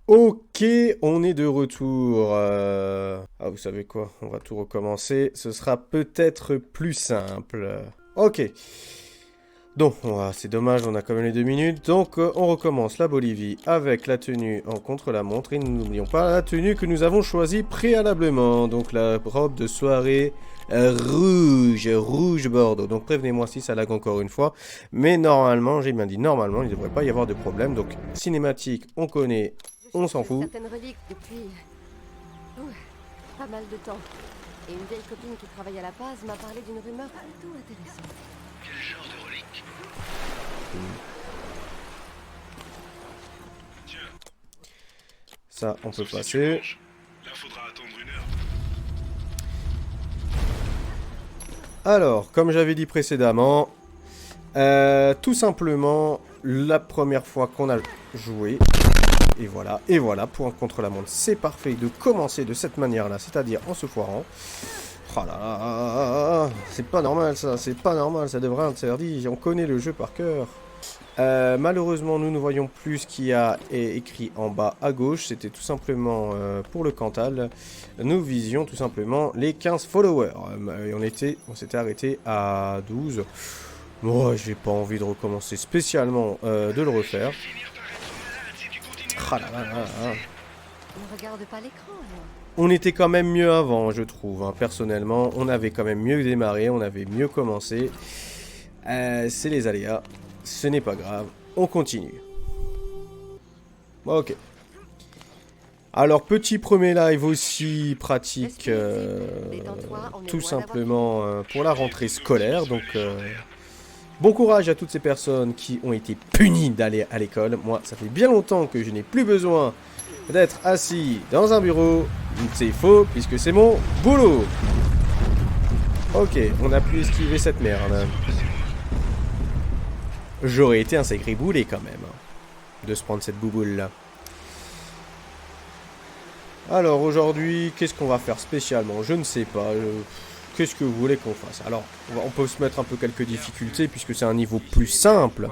Ok, on est de retour. Ah, vous savez quoi? On va tout recommencer. Ce sera peut-être plus simple. Ok. Donc, c'est dommage, on a quand même les 2 minutes. Donc, on recommence la Bolivie avec la tenue en contre-la-montre. Et nous n'oublions pas la tenue que nous avons choisie préalablement. Donc, la robe de soirée rouge bordeaux. Donc, prévenez-moi si ça lag encore une fois. Mais normalement, j'ai bien dit normalement, il ne devrait pas y avoir de problème. Donc, cinématique, on connaît, Je on cherche s'en fout. certaines reliques depuis ouh, pas mal de temps. Et une vieille copine qui travaille à la base m'a parlé d'une rumeur plutôt intéressante. Quel genre de relique? Tiens, Ça, on peut sauf si tu passer. manges. Là, faudra attendre 1 heure. Alors, comme j'avais dit précédemment, tout simplement, la première fois qu'on a joué, et voilà, point contre la montre, c'est parfait de commencer de cette manière-là, c'est-à-dire en se foirant. Oh là là, c'est pas normal ça, c'est pas normal, ça devrait être interdit, on connaît le jeu par cœur. Malheureusement, nous ne voyons plus ce qu'il y a écrit en bas à gauche. C'était tout simplement pour le Cantal. Nous visions tout simplement les 15 followers. Et on s'était arrêté à 12. Moi, j'ai pas envie de recommencer spécialement de le refaire. Finir par être malade si tu continues. Ah là là là là. Ne regarde pas l'écran, moi. On était quand même mieux avant, je trouve. Hein. Personnellement, on avait quand même mieux démarré, on avait mieux commencé. C'est les aléas. Ce n'est pas grave. On continue. Ok. Alors, petit premier live aussi pratique, tout simplement pour la rentrée scolaire. Donc, bon courage à toutes ces personnes qui ont été punies d'aller à l'école. Moi, ça fait bien longtemps que je n'ai plus besoin d'être assis dans un bureau. C'est faux, puisque c'est mon boulot. Ok, on a pu esquiver cette merde. J'aurais été un sacré boulet quand même, de se prendre cette bouboule là. Alors aujourd'hui, qu'est-ce qu'on va faire spécialement? Je ne sais pas. Qu'est-ce que vous voulez qu'on fasse? Alors, on peut se mettre un peu quelques difficultés puisque c'est un niveau plus simple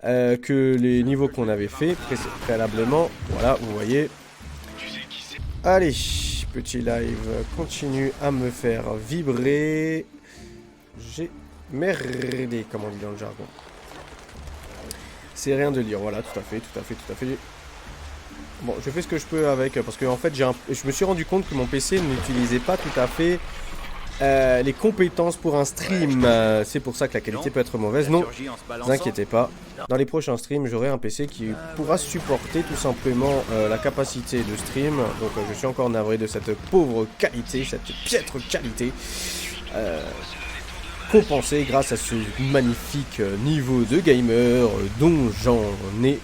que les niveaux qu'on avait fait préalablement. Voilà, vous voyez. Tu sais qui c'est? Allez, petit live continue à me faire vibrer. J'ai merdé, comme on dit dans le jargon. C'est rien de lire, voilà, tout à fait. Bon, je fais ce que je peux avec, parce que en fait, je me suis rendu compte que mon PC n'utilisait pas tout à fait les compétences pour un stream. C'est pour ça que la qualité peut être mauvaise. Non, ne vous inquiétez pas. Dans les prochains streams, j'aurai un PC qui pourra supporter tout simplement la capacité de stream. Donc, je suis encore navré de cette pauvre qualité, cette piètre qualité. Compensé grâce à ce magnifique niveau de gamer dont j'en ai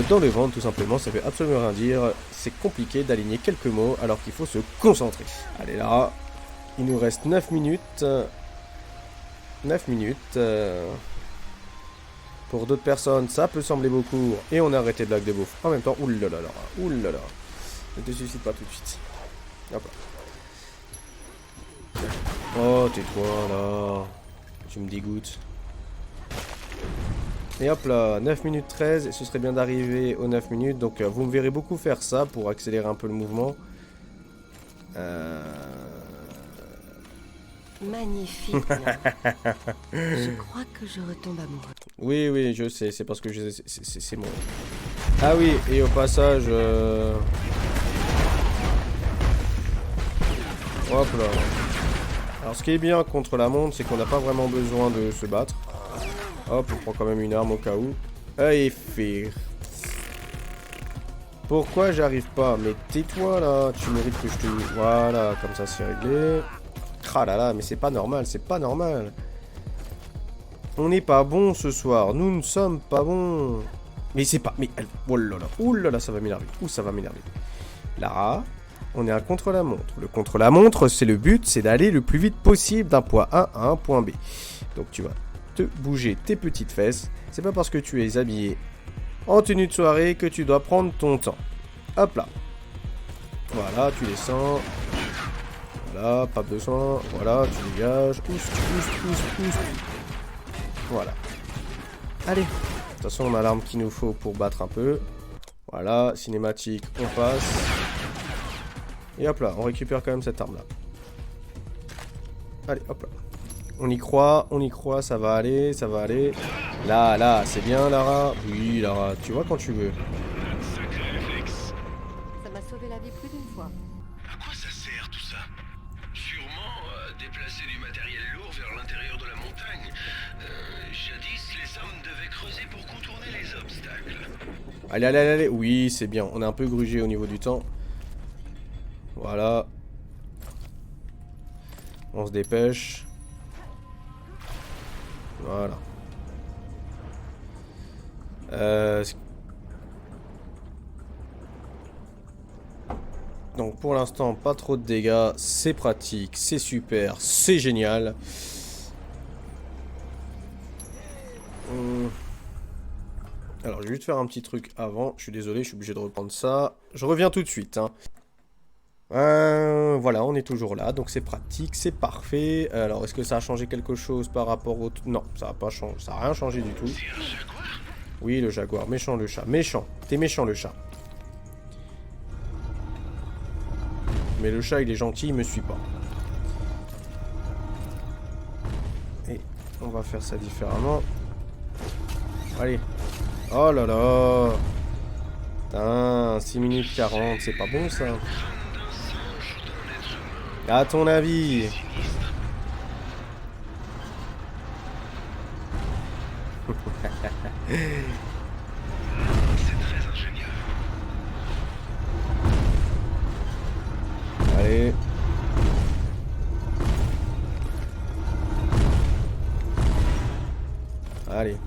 dans le ventre tout simplement. Ça veut absolument rien dire, c'est compliqué d'aligner quelques mots alors qu'il faut se concentrer. Allez là, il nous reste 9 minutes. 9 minutes. Pour d'autres personnes ça peut sembler beaucoup et on a arrêté Blague de Beauf en même temps. Oulala, oulala. Ne te suicide pas tout de suite. Hop là. Oh, tais-toi, là. Tu me dégoûtes. Et hop là, 9 minutes 13, et ce serait bien d'arriver aux 9 minutes. Donc, vous me verrez beaucoup faire ça pour accélérer un peu le mouvement. Magnifique. Je crois que je retombe amoureux. Oui, oui, je sais, c'est parce que c'est mon... Ah oui, et au passage... Hop là. Alors, ce qui est bien contre la montre, c'est qu'on n'a pas vraiment besoin de se battre. Hop, on prend quand même une arme au cas où. Et faire. Pourquoi j'arrive pas? Mais tais-toi là, tu mérites que je te... Voilà, comme ça c'est réglé. Ah là là, mais c'est pas normal, c'est pas normal. On n'est pas bon ce soir, nous ne sommes pas bons. Mais c'est pas... Mais... Oh là là, ça va m'énerver. Ouh, ça va m'énerver. Là, on est un contre-la-montre. Le contre-la-montre, c'est le but, c'est d'aller le plus vite possible d'un point A à un point B. Donc tu vas te bouger tes petites fesses. C'est pas parce que tu es habillé en tenue de soirée que tu dois prendre ton temps. Hop là. Voilà, tu descends. Voilà, pas besoin. Voilà, tu dégages. Pousse. Voilà. Allez. De toute façon, on a l'arme qu'il nous faut pour battre un peu. Voilà, cinématique, on passe. Et hop là, on récupère quand même cette arme là. Allez, hop là. On y croit, ça va aller, ça va aller. Là, c'est bien Lara. Oui Lara, tu vois quand tu veux. Sacré réflexe. Ça m'a sauvé la vie plus d'une fois. À quoi ça sert tout ça? Sûrement déplacer du matériel lourd vers l'intérieur de la montagne. Jadis, les hommes devaient creuser pour contourner les obstacles. Allez. Oui, c'est bien. On est un peu grugé au niveau du temps. Voilà. On se dépêche. Voilà. Donc pour l'instant, pas trop de dégâts. C'est pratique, c'est super, c'est génial. Alors, je vais juste faire un petit truc avant. Je suis désolé, je suis obligé de reprendre ça. Je reviens tout de suite. Hein. Voilà, on est toujours là, donc c'est pratique, c'est parfait. Alors, est-ce que ça a changé quelque chose par rapport au... Non, ça a pas changé, ça a rien changé du tout. C'est un jaguar? Oui, le jaguar, méchant le chat, méchant. T'es méchant le chat. Mais le chat, il est gentil, il me suit pas. Et on va faire ça différemment. Allez. Oh là là. Putain, 6 minutes 40, c'est pas bon ça. À ton avis. C'est très ingénieux. Allez. Allez.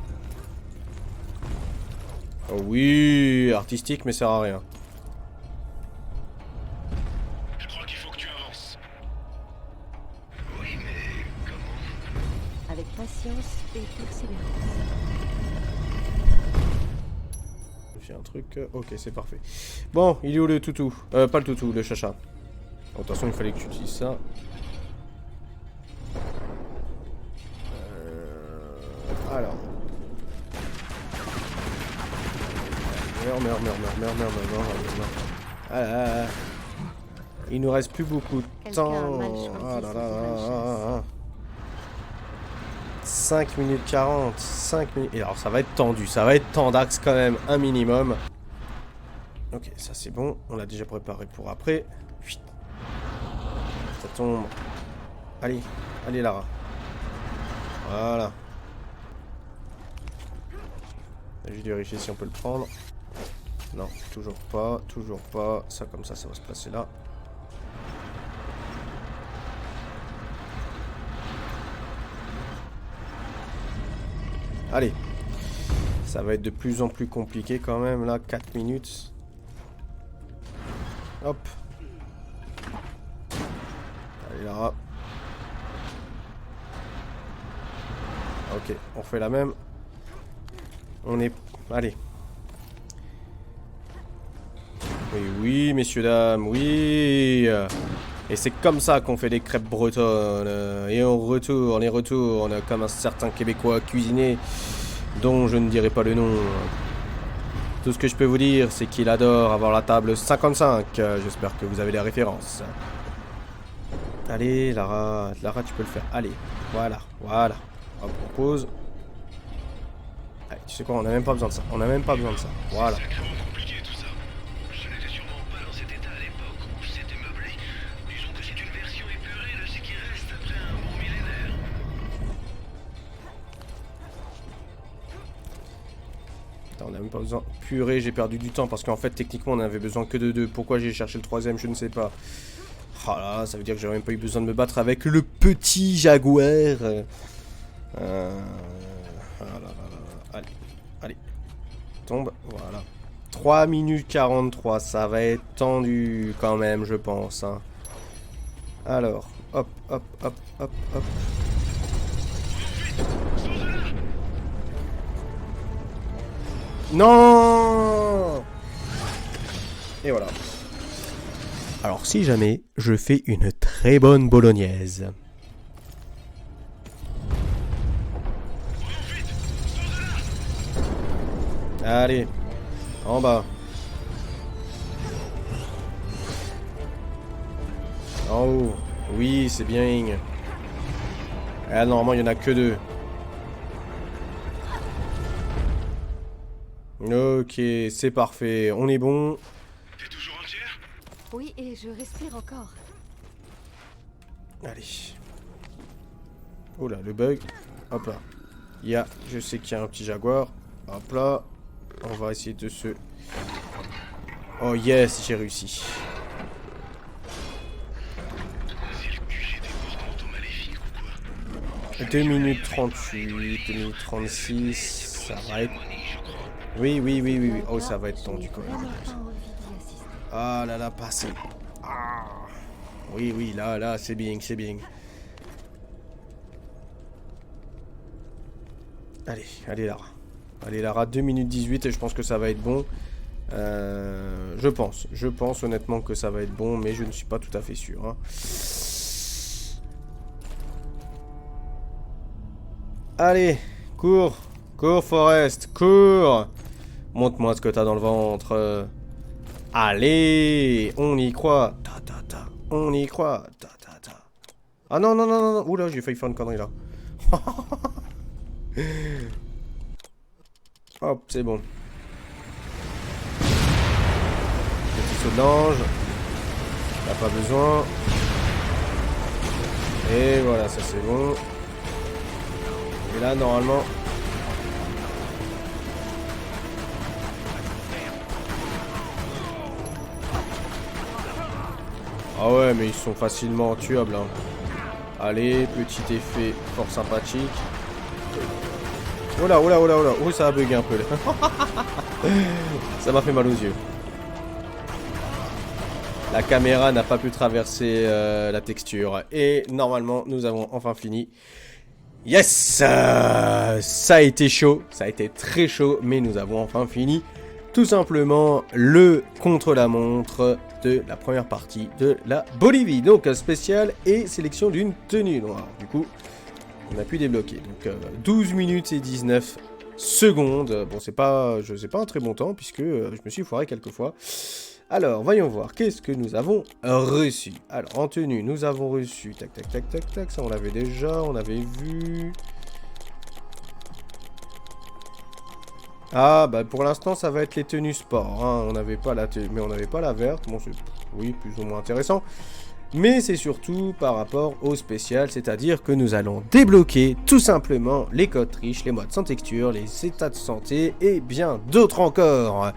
Oh oui, artistique mais sert à rien. Je crois qu'il faut que tu avances. Oui, mais comment? Avec patience et persévérance. J'ai un truc. Ok, c'est parfait. Bon, il est où le toutou? Pas le toutou, le chacha. Bon, de toute façon, il fallait que tu utilises ça. Alors. Meurs. Ah. Il nous reste plus beaucoup de Quelqu'un a temps. mal choisi Ah là ses là. malchances. 5 minutes 40. 5 minutes. Et alors, ça va être tendu. Ça va être tendax quand même, un minimum. Ok, ça c'est bon. On l'a déjà préparé pour après. Chut. Ça tombe. Allez, Lara. Voilà. Je vais vérifier si on peut le prendre. Non, toujours pas. Ça comme ça va se placer là. Allez. Ça va être de plus en plus compliqué quand même là. 4 minutes. Hop. Allez Lara. Ok, on fait la même. On est... Allez. Oui, messieurs, dames, oui. Et c'est comme ça qu'on fait des crêpes bretonnes. Et on retourne comme un certain Québécois cuisinier dont je ne dirai pas le nom. Tout ce que je peux vous dire, c'est qu'il adore avoir la table 55. J'espère que vous avez les références. Allez, Lara, tu peux le faire. Allez, voilà. Hop, on pose. Allez, tu sais quoi, on n'a même pas besoin de ça. Voilà. Sacrément compliqué tout ça. Je n'étais sûrement pas dans cet état à l'époque où c'était meublé. Disons que c'est une version épurée de ce qui reste après un bon millénaire. Putain, on n'a même pas besoin. Purée, j'ai perdu du temps parce qu'en fait, techniquement, on avait besoin que de 2. Pourquoi j'ai cherché le 3ème, je ne sais pas. Ah là, ça veut dire que j'aurais même pas eu besoin de me battre avec le petit jaguar. Allez. Tombe, voilà. 3 minutes 43, ça va être tendu quand même, je pense. Hein. Alors, hop. Non! Et voilà. Alors, si jamais je fais une très bonne bolognaise. Allez, en bas. En haut. Oui, c'est bien. Ah, normalement, il n'y en a que 2. Ok, c'est parfait. On est bon. T'es toujours entière? Oui, et je respire encore. Allez. Oh là, le bug. Hop là. Il y a, je sais qu'il y a un petit jaguar. Hop là. On va essayer de se... Oh yes, j'ai réussi. C'est le QG des portes motomaléfiques ou quoi? 2 minutes 38, 2 minutes 36. Ça va être... Oui. Oh, ça va être tendu quand même. Vraiment pas envie d'y assister. Ah là là, passé. Ah. Oui, là, c'est bien. Allez Lara. Allez Lara, 2 minutes 18 et je pense que ça va être bon. Je pense honnêtement que ça va être bon, mais je ne suis pas tout à fait sûr. Hein. Allez, cours Forrest, cours. Montre-moi ce que t'as dans le ventre. Allez, on y croit. On y croit. Ah non. Oula, j'ai failli faire une connerie là. Hop, c'est bon. Petit saut d'ange. T'as pas besoin. Et voilà, ça c'est bon. Et là, normalement... Ah ouais, mais ils sont facilement tuables. Hein. Allez, petit effet fort sympathique. Oh là. Oh, ça a bugué un peu. Ça m'a fait mal aux yeux. La caméra n'a pas pu traverser la texture. Et normalement, nous avons enfin fini. Yes, ça a été chaud. Ça a été très chaud. Mais nous avons enfin fini. Tout simplement le contre-la-montre de la première partie de la Bolivie. Donc spécial et sélection d'une tenue noire. Du coup, on a pu débloquer. Donc 12 minutes et 19 secondes. Bon, c'est pas un très bon temps puisque je me suis foiré quelques fois. Alors, voyons voir. Qu'est-ce que nous avons reçu? Alors, en tenue, nous avons reçu... Tac. Ça, on l'avait déjà. On avait vu... Ah, bah pour l'instant, ça va être les tenues sport. Hein. On n'avait pas la tenue, mais on n'avait pas la verte. Bon, c'est, oui, plus ou moins intéressant. Mais c'est surtout par rapport au spécial, c'est-à-dire que nous allons débloquer tout simplement les codes riches, les modes sans texture, les états de santé et bien d'autres encore.